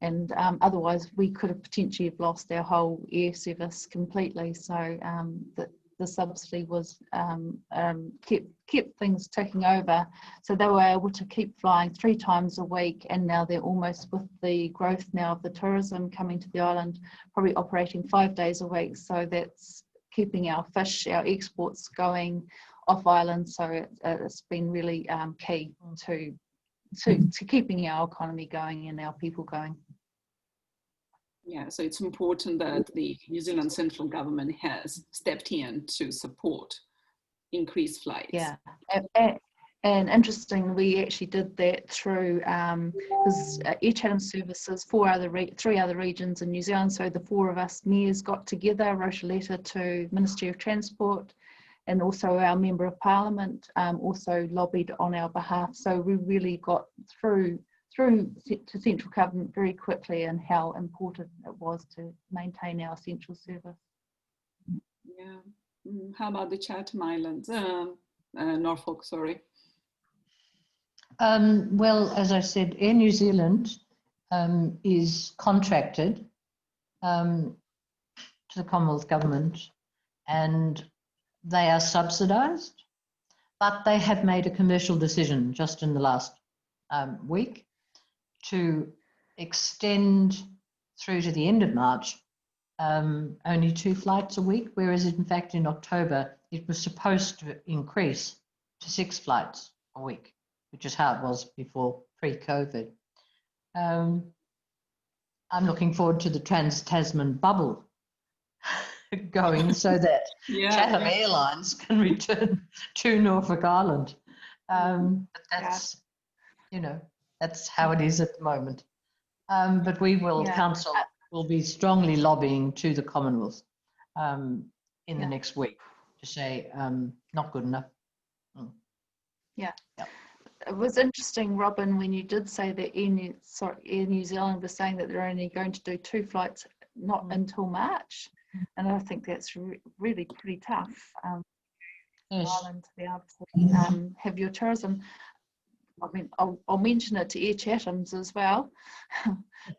And otherwise, we could have potentially lost our whole air service completely. So the subsidy was kept things ticking over. So they were able to keep flying 3 times a week, and now they're almost, with the growth now of the tourism coming to the island, probably operating 5 days a week. So that's keeping our fish, our exports going off island. So it's been really key to keeping our economy going and our people going. Yeah, so it's important that the New Zealand central government has stepped in to support increased flights. Yeah, and interesting, we actually did that through because Air Chatham services 3 other regions in New Zealand. So the 4 of us mayors got together, wrote a letter to Ministry of Transport, and also our Member of Parliament also lobbied on our behalf. So we really got through to central government very quickly, and how important it was to maintain our essential service. Yeah. How about the Chatham Islands? Norfolk, sorry. Well, as I said, Air New Zealand is contracted to the Commonwealth Government, and they are subsidised, but they have made a commercial decision just in the last week to extend through to the end of March only 2 flights a week, whereas in fact in October it was supposed to increase to 6 flights a week, which is how it was before pre-COVID. I'm looking forward to the Trans-Tasman bubble going so that Chatham Airlines can return to Norfolk Island. But that's, you know, that's how it is at the moment. But we will, Council will be strongly lobbying to the Commonwealth in the next week to say not good enough. It was interesting, Robin, when you did say that Air New Zealand was saying that they're only going to do 2 flights, not until March. And I think that's really pretty tough Ireland to be able to have your tourism. I mean, I'll mention it to Air Chathams as well.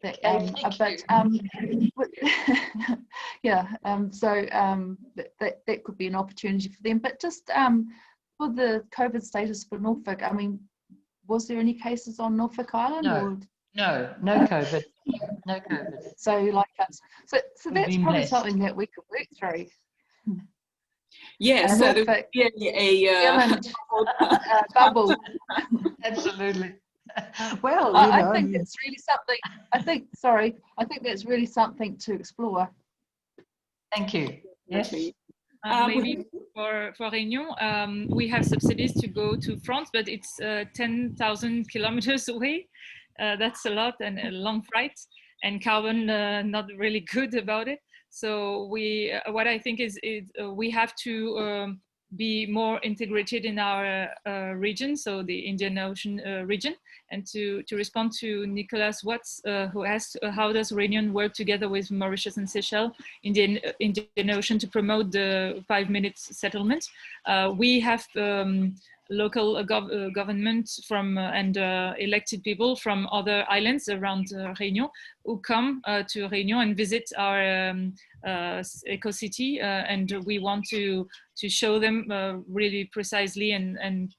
That, that could be an opportunity for them. But just for the COVID status for Norfolk, I mean, was there any cases on Norfolk Island? No COVID. No COVID. So like us. So that's probably something that we could work through. Yes, so there would be a bubble. Absolutely. Well, I think it's really something. I think that's really something to explore. Thank you. Yes. Maybe for Réunion, we have subsidies to go to France, but it's 10,000 kilometers away. That's a lot and a long flight, and carbon not really good about it. So what I think is we have to be more integrated in our region, so the Indian Ocean region, and to respond to Nicholas Watts, who asked how does Réunion work together with Mauritius and Seychelles in the Indian Ocean to promote the 5-minute settlement. We have local government from and elected people from other islands around Réunion who come to Réunion and visit our eco-city, and we want to show them really precisely and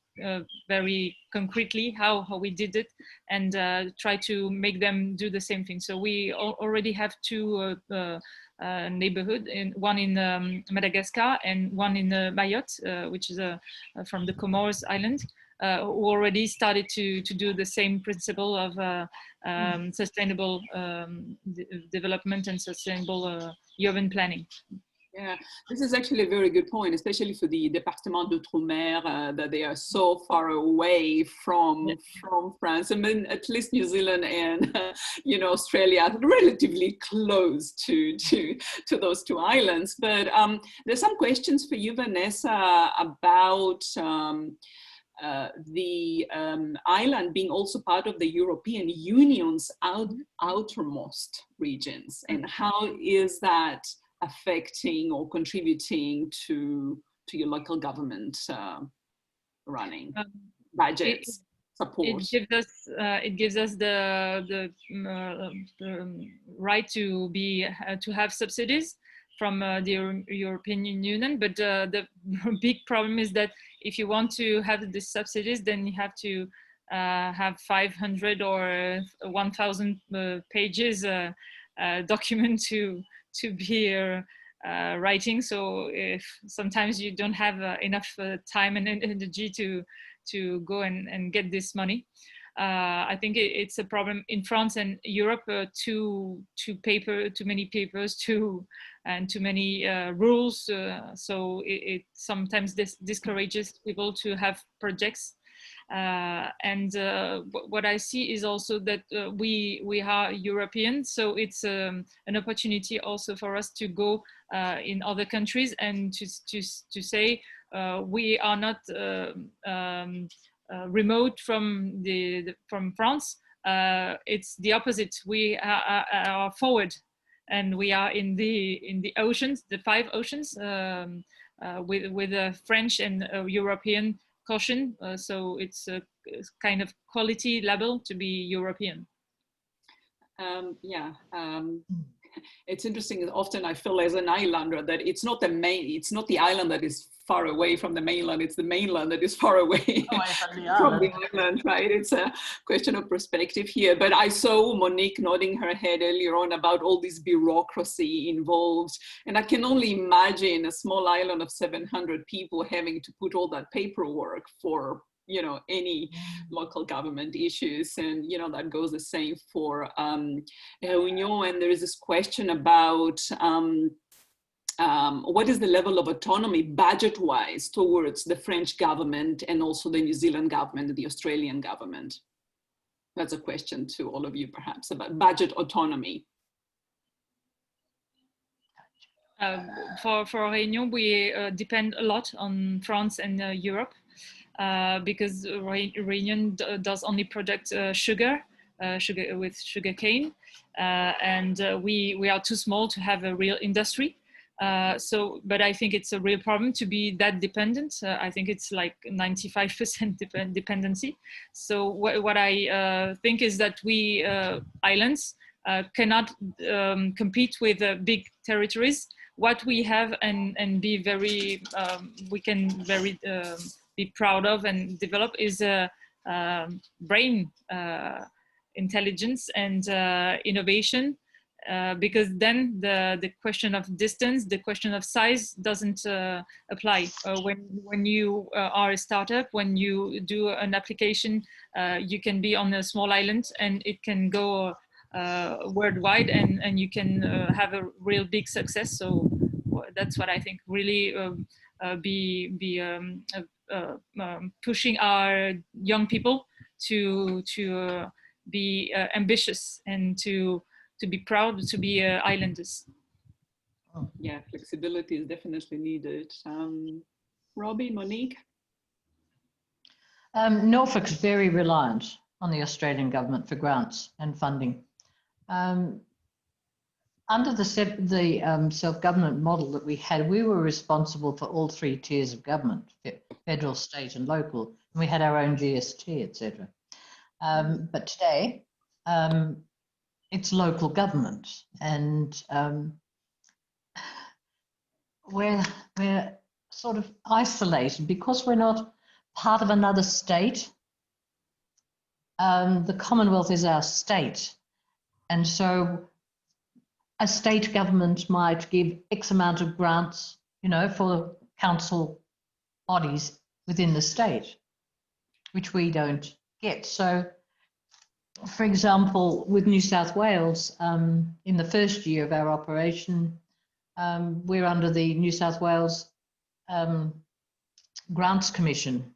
very concretely how we did it, and try to make them do the same thing. So we already have 2 neighborhood, one in Madagascar and one in Mayotte, which is from the Comoros Island, who already started to do the same principle of sustainable development and sustainable urban planning. Yeah, this is actually a very good point, especially for the Département d'Outre-mer, that they are so far away from France. I mean, at least New Zealand and Australia are relatively close to those 2 islands. But there's some questions for you, Vanessa, about the island being also part of the European Union's outermost regions, and how is that affecting or contributing to your local government running budgets, support? It gives us the right to have subsidies from the European Union, but the big problem is that if you want to have the subsidies, then you have to have 500 or 1,000 pages document to be writing. So if sometimes you don't have enough time and energy to go and get this money. I think it's a problem in France and Europe. Too many papers, and too many rules. So it sometimes discourages people to have projects. And what I see is also that we are European, so it's an opportunity also for us to go in other countries and to say we are not remote from from France. It's the opposite. We are forward, and we are in the oceans, the 5 oceans, with a French and European caution. So it's a kind of quality label to be European. It's interesting. Often I feel as an islander that it's not the island that is far away from the mainland. It's the mainland that is far away from the island, right? It's a question of perspective here. But I saw Monique nodding her head earlier on about all this bureaucracy involved. And I can only imagine a small island of 700 people having to put all that paperwork for, you know, any local government issues. And, you know, that goes the same for Réunion. And there is this question about what is the level of autonomy budget-wise towards the French government and also the New Zealand government and the Australian government? That's a question to all of you, perhaps, about budget autonomy. For Réunion, we depend a lot on France and Europe. Because Réunion does only product sugar with sugar cane, and we are too small to have a real industry. But I think it's a real problem to be that dependent. I think it's like 95% dependency. So what I think is that we islands cannot compete with big territories. What we have and be very, we can very be proud of and develop is brain intelligence and innovation, because then the question of distance, the question of size doesn't apply. When you are a startup, when you do an application, you can be on a small island and it can go worldwide, and you can have a real big success. So that's what I think, really pushing our young people to be ambitious and to be proud to be islanders. Yeah, flexibility is definitely needed. Robbie, Monique? Norfolk is very reliant on the Australian government for grants and funding. Under the self-government model that we had, we were responsible for all 3 tiers of government, federal, state and local, and we had our own GST, etc. But today, it's local government, and we're sort of isolated because we're not part of another state. The Commonwealth is our state, and so a state government might give X amount of grants, you know, for council bodies within the state, which we don't get. So, for example, with New South Wales, in the first year of our operation, we're under the New South Wales Grants Commission,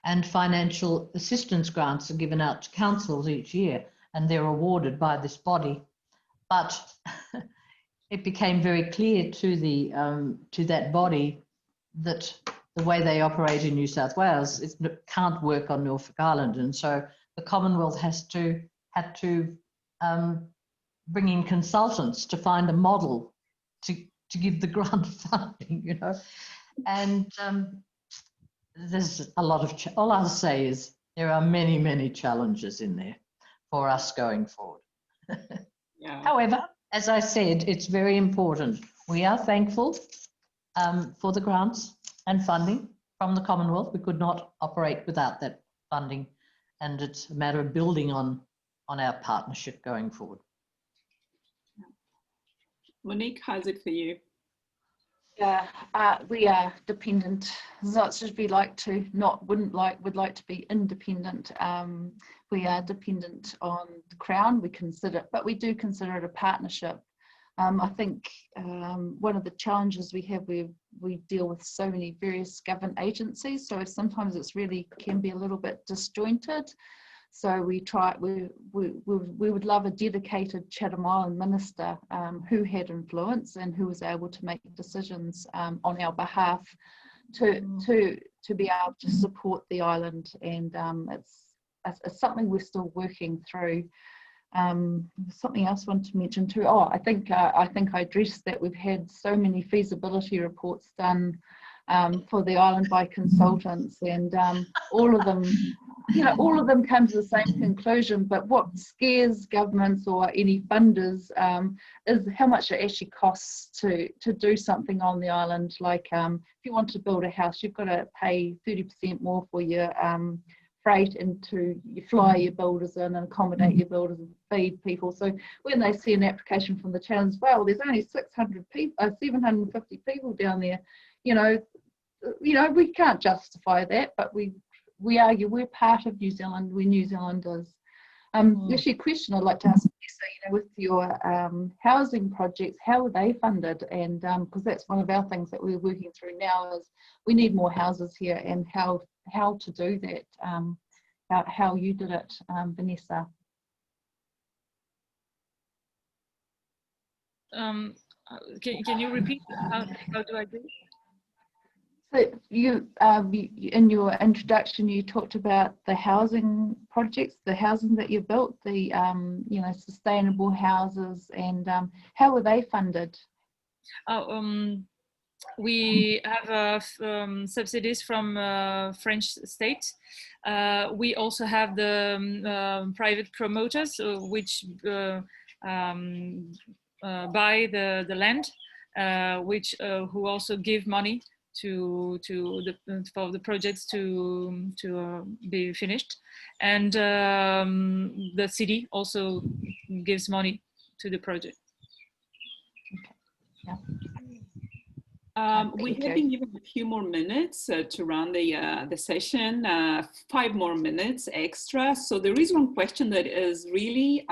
and financial assistance grants are given out to councils each year, and they're awarded by this body. But it became very clear to that body that the way they operate in New South Wales, it can't work on Norfolk Island, and so the Commonwealth had to bring in consultants to find a model to give the grant funding, you know. And there's a lot of all I'll say is there are many challenges in there for us going forward. Yeah. However, as I said, it's very important. We are thankful for the grants and funding from the Commonwealth. We could not operate without that funding, and it's a matter of building on our partnership going forward. Monique, how's it for you? Yeah, we are dependent. As much as we would like to be independent. We are dependent on the Crown. But we do consider it a partnership. I think one of the challenges we have, we deal with so many various government agencies, so sometimes it's really can be a little bit disjointed. So we would love a dedicated Chatham Island minister who had influence and who was able to make decisions on our behalf to be able to support the island, and it's something we're still working through. Something else I wanted to mention too. Oh, I think I addressed that we've had so many feasibility reports done for the island by consultants, and all of them, all of them come to the same conclusion. But what scares governments or any funders is how much it actually costs to do something on the island. Like if you want to build a house, you've got to pay 30% more for your freight, and you fly your builders in and accommodate your builders and feed people. So when they see an application from the challenge, well, there's only 750 people down there. We can't justify that, but we argue we're part of New Zealand. We're New Zealanders. Actually, a question I'd like to ask Vanessa, with your housing projects, how are they funded? And because that's one of our things that we're working through now, is we need more houses here, and how to do that, how you did it, Vanessa. Can you repeat? How do I do it? So you, in your introduction, you talked about the housing projects, the housing that you built, the sustainable houses, and how were they funded? We have subsidies from French state. We also have the private promoters, which buy the land, which who also give money for the projects to be finished, and the city also gives money to the project. Okay. We have been given a few more minutes to run the session, 5 more minutes extra. So there is one question that is really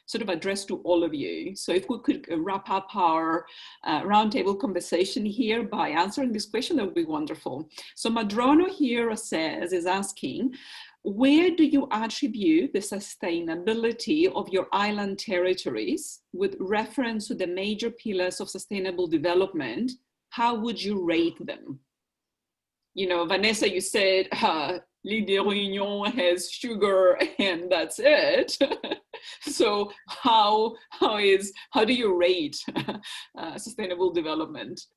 sort of addressed to all of you. So if we could wrap up our roundtable conversation here by answering this question, that would be wonderful. So Madrono here is asking, where do you attribute the sustainability of your island territories with reference to the major pillars of sustainable development? How would you rate them? Vanessa, you said L'île de Réunion has sugar and that's it. So how do you rate sustainable development?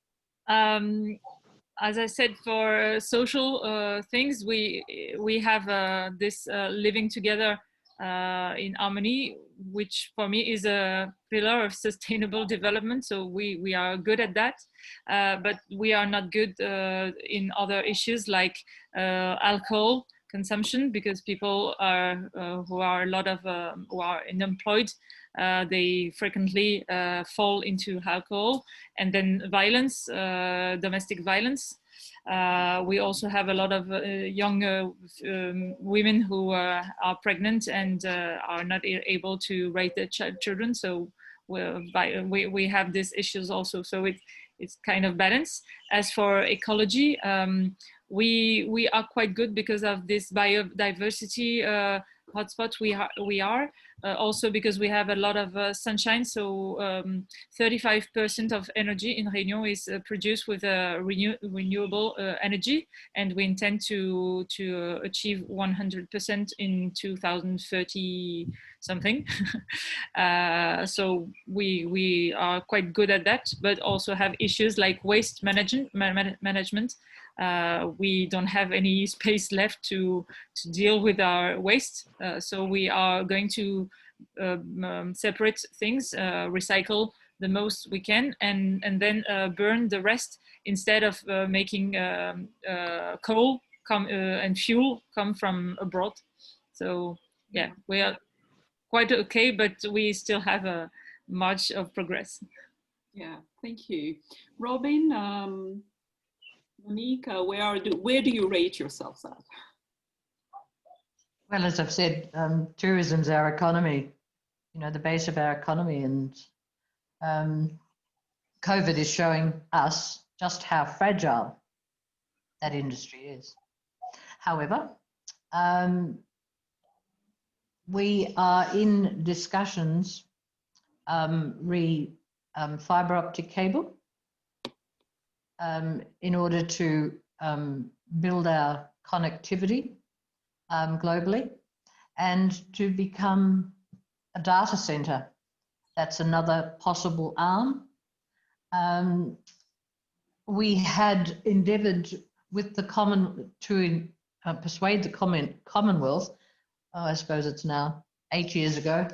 As I said, for social things, we have this living together in harmony, which for me is a pillar of sustainable development. So we are good at that, but we are not good in other issues like alcohol consumption, because people who are unemployed, they frequently fall into alcohol, and then violence, domestic violence. We also have a lot of young women who are pregnant and are not able to raise their children. So we have these issues also. So it's kind of balanced. As for ecology, we are quite good because of this biodiversity hotspot we are. Also because we have a lot of sunshine, so 35% of energy in Réunion is produced with renewable energy, and we intend to achieve 100% in 2030 something. So we are quite good at that, but also have issues like waste management. We don't have any space left to deal with our waste, so we are going to separate things, recycle the most we can, and then burn the rest, instead of making coal and fuel come from abroad. So yeah, we are quite okay, but we still have much of progress. Yeah, thank you. Robin, Monique, where do you rate yourselves at? Well, as I've said, tourism's our economy, the base of our economy, and COVID is showing us just how fragile that industry is. However, we are in discussions fibre optic cable in order to build our connectivity globally and to become a data centre. That's another possible arm. We had endeavoured with the to persuade the Commonwealth, I suppose it's now 8 years ago,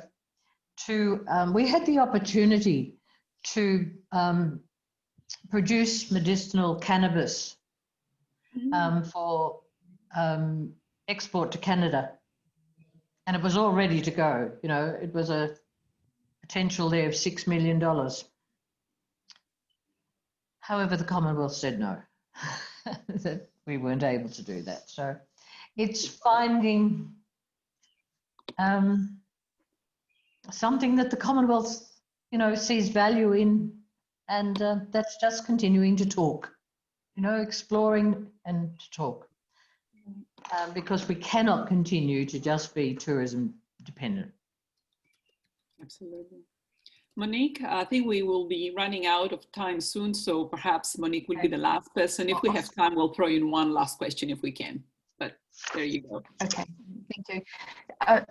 we had the opportunity to produce medicinal cannabis for export to Canada. And it was all ready to go. You know, it was a potential there of $6 million. However, the Commonwealth said no, that we weren't able to do that. So it's finding something that the Commonwealth, you know, sees value in, and that's just continuing to talk, you know, exploring and to talk, because we cannot continue to just be tourism dependent. Absolutely. Monique, I think we will be running out of time soon, so perhaps Monique will be the last person. If we have time, we'll throw in one last question if we can, but there you go. Okay, thank you. I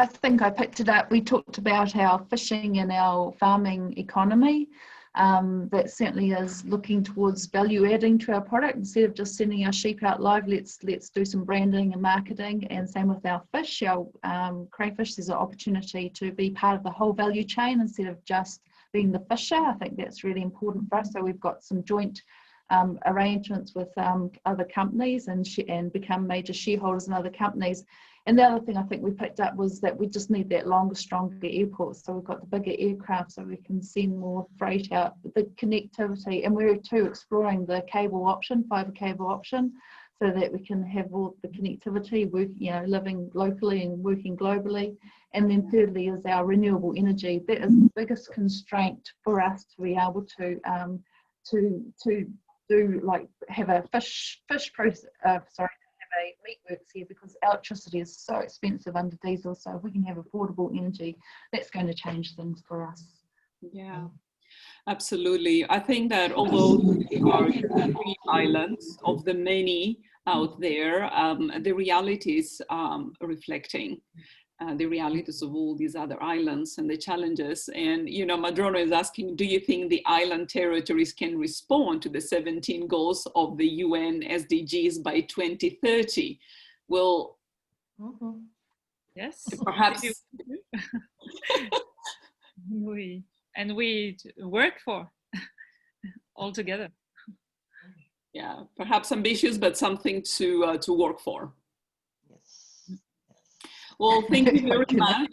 think I picked it up. We talked about our fishing and our farming economy. That certainly is looking towards value adding to our product. Instead of just sending our sheep out live, let's do some branding and marketing. And same with our fish, our crayfish. There's an opportunity to be part of the whole value chain instead of just being the fisher. I think that's really important for us. So we've got some joint arrangements with other companies and become major shareholders in other companies. And the other thing I think we picked up was that we just need that longer, stronger airports. So we've got the bigger aircraft so we can send more freight out, the connectivity. And we're too exploring the cable option, fibre cable option, so that we can have all the connectivity, living locally and working globally. And then thirdly is our renewable energy. That is the biggest constraint for us to be able to do, like, have a fish process, meatworks here, because electricity is so expensive under diesel. So if we can have affordable energy, that's going to change things for us. Yeah, absolutely. I think that although there are 3 islands of the many out there, the realities reflecting the realities of all these other islands and the challenges. And, you know, Madrona is asking, do you think the island territories can respond to the 17 goals of the UN SDGs by 2030? Well, yes, perhaps. we work for all together. Yeah, perhaps ambitious, but something to work for. Well, thank you very much.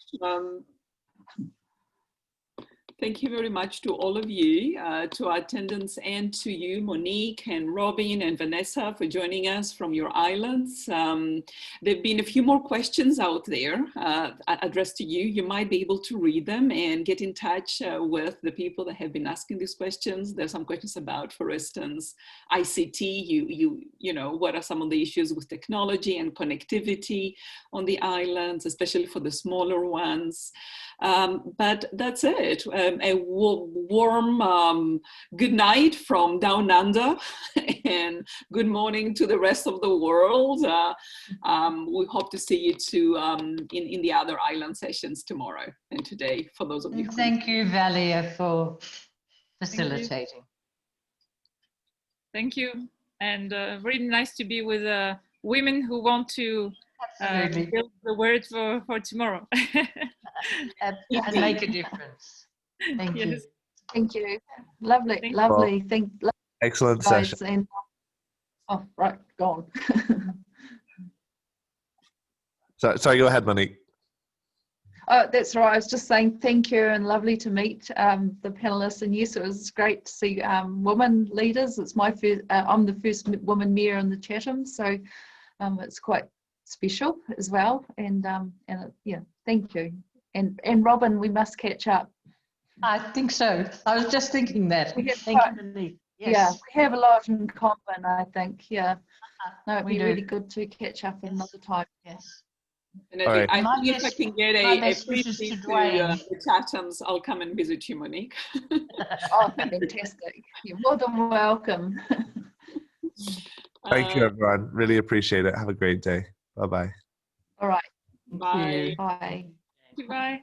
Thank you very much to all of you, to our attendants, and to you, Monique and Robin and Vanessa, for joining us from your islands. There have been a few more questions out there addressed to you. You might be able to read them and get in touch with the people that have been asking these questions. There's some questions about, for instance, ICT. You know, what are some of the issues with technology and connectivity on the islands, especially for the smaller ones. But that's it. A warm good night from down under and good morning to the rest of the world. We hope to see you too in the other island sessions tomorrow and today, for those of you. Thank you, Valia, for facilitating. Thank you. And really nice to be with women who want to build the word for tomorrow. And make a difference. Thank you. Thank you. Lovely, lovely. Excellent guys. session. And, right, go on. Sorry, go ahead, Monique. Oh, that's right. I was just saying thank you, and lovely to meet the panelists. And yes, it was great to see women leaders. It's my first. I'm the first woman mayor in the Chatham, so it's quite special as well. And yeah, thank you. And Robin, we must catch up. I think so. I was just thinking that. We have Thank quite- you, Monique. Yeah, Yes, we have a lot in common, I think. Yeah. No, it'd we be do. really good to catch up Yes. another time. Yes. And All right. I My think if I best- can get my a best free wishes to visit to Dwayne. the Chathams, I'll come and visit you, Monique. Oh, fantastic. You're more than welcome. Thank you, everyone. Really appreciate it. Have a great day. Bye-bye. All right. Thank Bye. you. Bye. Goodbye.